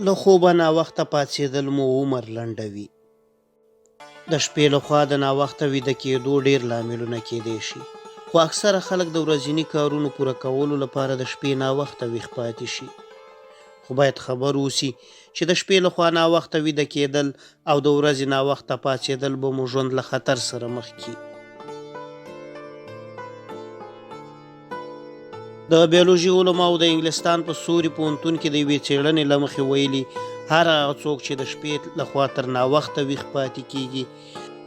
له خوبه ناوخته پاڅېدل مو عمر لنډوي. د شپې لخوا د ناوخته ویده کېدو ډېر لاملونه کېدی شي، خو اکثره خلک د ورځني کارونو پوره کولو لپاره د شپې ناوخته ویښ پاتې شي. خو باید خبر اوسي چې د شپې لخوا ناوخته ویده کېدل او د ورځې ناوخته پاڅېدل به مو ژوند له خطر سره مخ کړي. د بیولوژي علماو د انګلستان په سوري پوهنتون کې د یوې څېړنې له مخې ویلي هر هغه څوک چې د شپې لخوا تر ناوخته ویښ پاتې کېږي،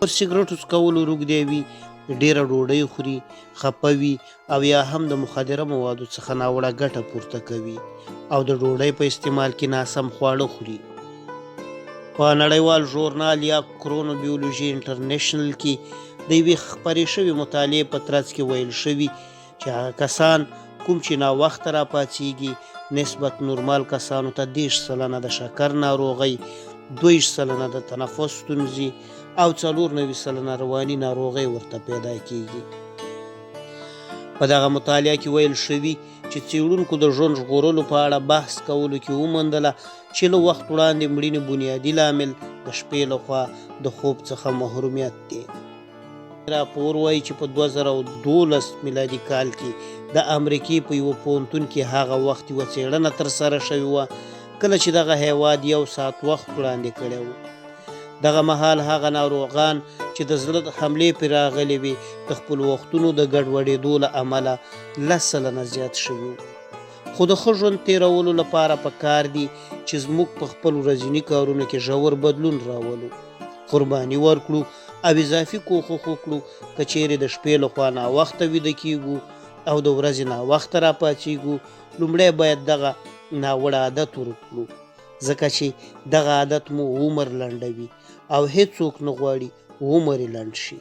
پر سګرټو څکولو روږدی وي، ډېره ډوډۍ خوري، خفه وي او یا هم د مخدره موادو څخه ناوړه ګټه پورته کوي او د ډوډۍ په استعمال کې ناسم خواړه خوري. په نړیوال ژورنال یا کرونوبیولوژي انټرنیشنل کې د یوې خپرې شوې مطالعې په ترڅ کې ویل شوي چې هغه کسان کوم چې ناوخته راپاڅېږي نسبت نورمال کسانو ته 30% د شکر ناروغۍ، 20% د تنفس ستونزې او 94% رواني ناروغۍ ورته پیدا کېږي. په دغه مطالعه کې ویل شوي چې څېړونکو د ژوند ژغورلو په اړه بحث کولو کې وموندله چې له وخت وړاندې مړینې بنیادي لامل د شپې لخوا د خوب څخه محرومیت دی. راپور وایي چې په 2012 میلادي کال کې د امریکې په یوه پوهنتون کې هغه وخت یوه څېړنه ترسره شوې وه کله چې دغه هیواد 1 ساعت وخت وړاندې کړی و. دغه مهال هغه ناروغان چې د زړه حملې پرې راغلې وې د خپلو وختونو د ګډوډېدو له امله 10% زیات شوي وو. خو د ښه ژوند تېرولو لپاره پکار دي چې زموږ په خپل ورځني کارونو کې ژور بدلون راولو، قرباني ورکړو او اضافي کوښښ وکړو. که چیرې د شپې لخوا ناوخته ویده کېږو او د ورځې ناوخته راپاڅېږو، لومړی باید دغه ناوړه عادت ورکړو، ځکه چې دغه عادت مو عمر لنډوي او هیڅوک نه غواړي عمر یې لنډ شي.